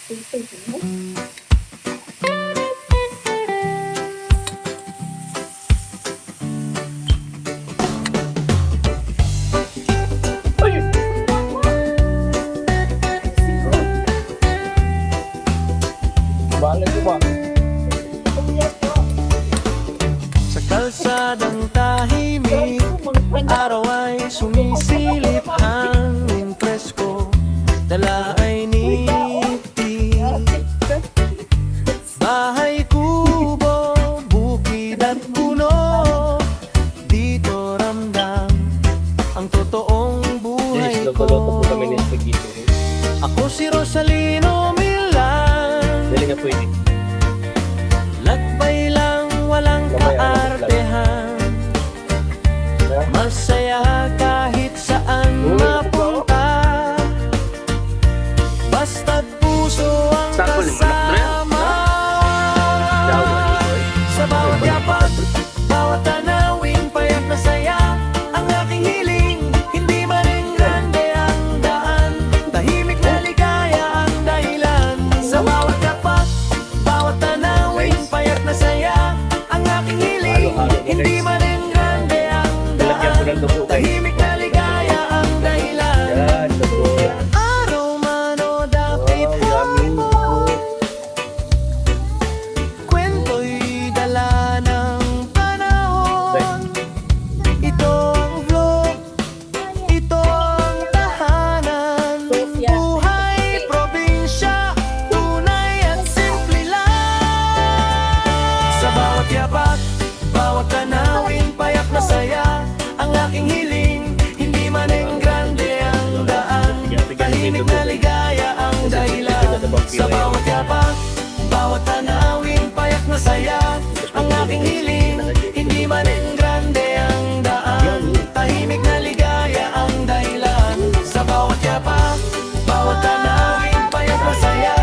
Sa kalsadang tahimik, araw ay sumisilip, hangin presko, dala ay niti. Bahay kubo, bukid at puno, dito ramdam ang totoong buhay ko. Ako si Rosalino Milan, lakbay lang, walang kaartehan, masaya kahit saan mapunta, basta't puso ang kasama. Sa bawat yapak, bawat tanawin, payak na saya ang aking hiling. Hindi maring grande ang daan, tahimik na ligaya ang dahilan. Sa bawat yapak, bawat tanawin, payak na saya ang aking hiling. Hindi maring grande ang daan, tahimik na ligaya ang dahilan. Araw man o dapit hapon, kwento'y dala ng panahon. Ito ang vlog, ito ang tahanan, buhay probinsya, tunay at simple lang. Sa bawat yapak, bawat tanawin, payak na saya ang aking hiling. Hindi maning grande ang daan, tahimik na ligaya ang dahilan. Sa bawat yapak, bawat tanawin, payak na saya ang aking hiling. Hindi maning grande ang daan, tahimik na ligaya ang dahilan. Sa bawat yapak, bawat tanawin, payak na saya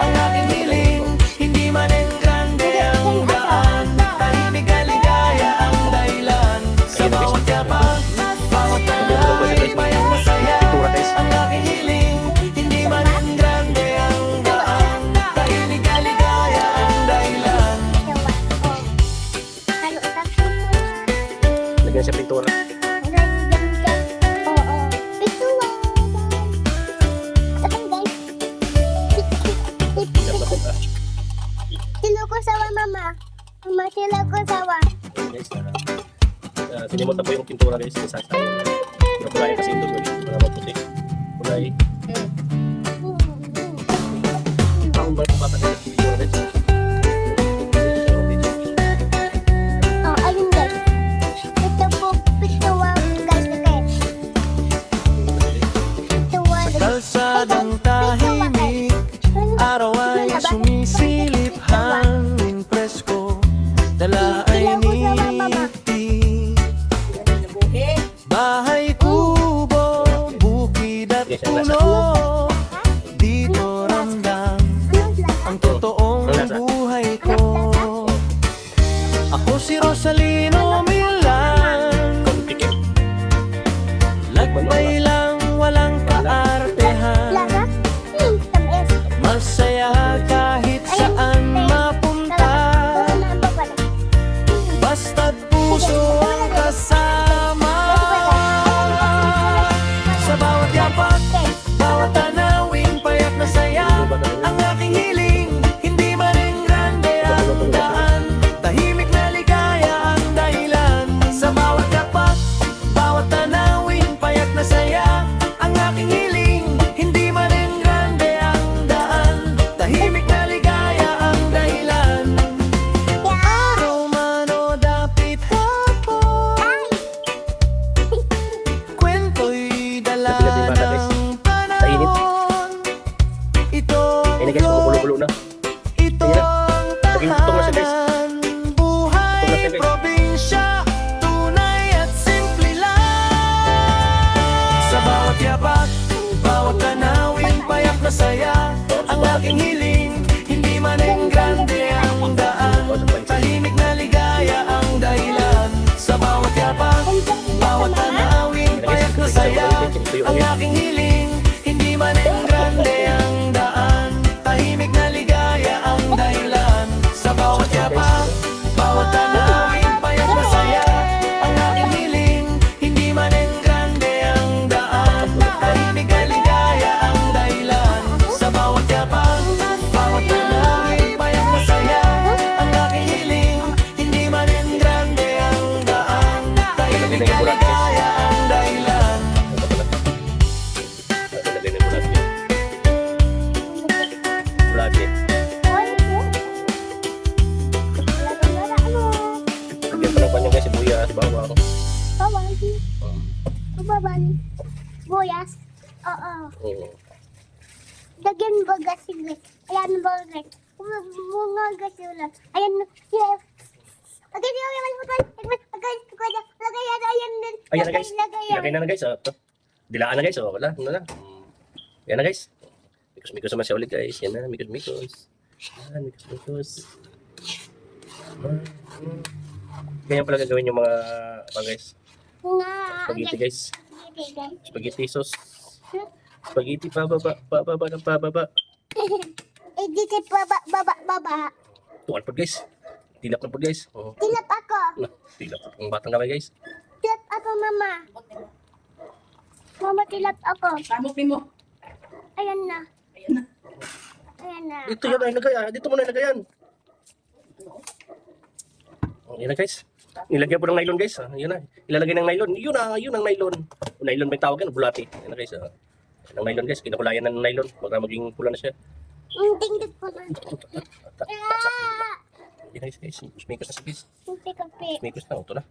ang aking hiling. Hindi maning grande ang daan, tahimik na ligaya ang dahilan. Sa bawat yapak, bawat tanawin, payak na saya ang aking hiling. Hindi maning grande ang daan, tahimik na ligaya ang dahilan. Lagyan siya pintura. Sila ko sawa, mama. Mama, sila ko sawa. Guys, sinimot na po yung pintura guys. Sa yung kulay kasi ito guys. Para maputi. Kulay. Ang balik bata guys. Pintura guys. Oh, ayun guys. Ito po, pituwa guys. Pituwa. Sa kalsadang tahimik, araw ay sumisilip, hangin presko, dala ay niti. Bahay kubo, bukid at puno, dito ramdam ang totoong buhay ko. Ako si Rosalino Milan, lakbay lang, walang kaartehan, masaya kahit saan mapunta, basta't puso ang kasama. Sa bawat yapak, bawat tanawin, payak na saya ang aking hiling. Hindi maring grande ang daan, tahimik na ligaya ang dahilan. Sa bawat yapak, bawat tanawin, payak na saya ang aking hiling. Hindi maring grande ang daan, tahimik na ligaya ang dahilan. Araw man o dapit hapon, kwento'y dala ng panahon. Ito ang Ini guys, kumukulo-kulo na. ito ang Naging tutong na siya, guys. tahanan, buhay Tutong na siya, guys. probinsya, tunay at simple lang. Sa bawat yapak, bawat tanawin, payak na saya ang aking hiling. Hindi maning grande ang daan, tahimik na ligaya ang dahilan. Sa bawat yapak, bawat tanawin, payak na saya ang aking hiling. Hindi maning grande ang daan, tahimik Babal. Boyas. Oo. Oo. Dagyan bagas sila. Ayan bagas. Mga gasula. Ayan. Yes. Agad yung yaman mo tayo. Agad. Lagay yan. Ayan din. Ayan na guys. Lagay Ilagay na guys. Oh. Ito. Dilaan na guys. Oh. Wala. Ano na. Yan na guys. Mikos-mikos naman siya ulit guys. Yan na. Mikos-mikos. Yan. Mikos-mikos. Ganyan pala gagawin yung mga guys. Nga. Spaghetti guys. Spaghetti guys. Spaghetti sauce. Spaghetti pababa. Pababa ng pababa. Dito baba. Tuwal po guys. Tilap na po guys. Oh. Tilap ako. Tilap po ang batang kamay guys. Tilap ako, mama. Mama, tilap ako. Samupin mo. Ayan na. Ayan na. Ayan na. Dito yan na ilagay. Dito mo na ilagay yan. Oh, yan na guys. Nilagyan po ng nylon guys. Yan na. Ilalagay ng nylon. Yun ang nylon. Nylon ba yung tawag yan? Bulati. Yan na guys. Yan ang nylon guys. Kinakulayan na ng nylon. Baka maging pula na siya. Tingdot ko na. Yan guys. Smikos na sa guys. Kape. Smikos na. Ito na.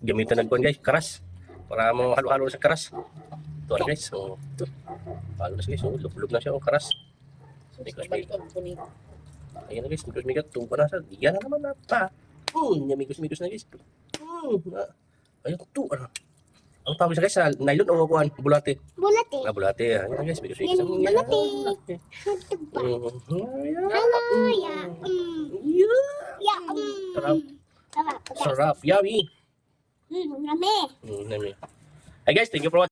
Gamitan na guys. Karas. Para mo halo-halo sa karas. Ito na guys. Oh, ito. Halo na siya guys. Oh, lub-lub na siya. Oh, karas. Smikos. Ayan na guys. Smikos. Tumpa na siya. Yan na naman na pa. Mikos na guys. Ayun, ito. Ang tawag siya guys sa nylon o kuhan? Bulate. Bulati. Bulate. Ayan na guys. Mikos. Yan, bulati. Hello, ya. Ya. Sarap. Sarap. Sarap. Yummy. Rami. Hey guys, thank you for watching.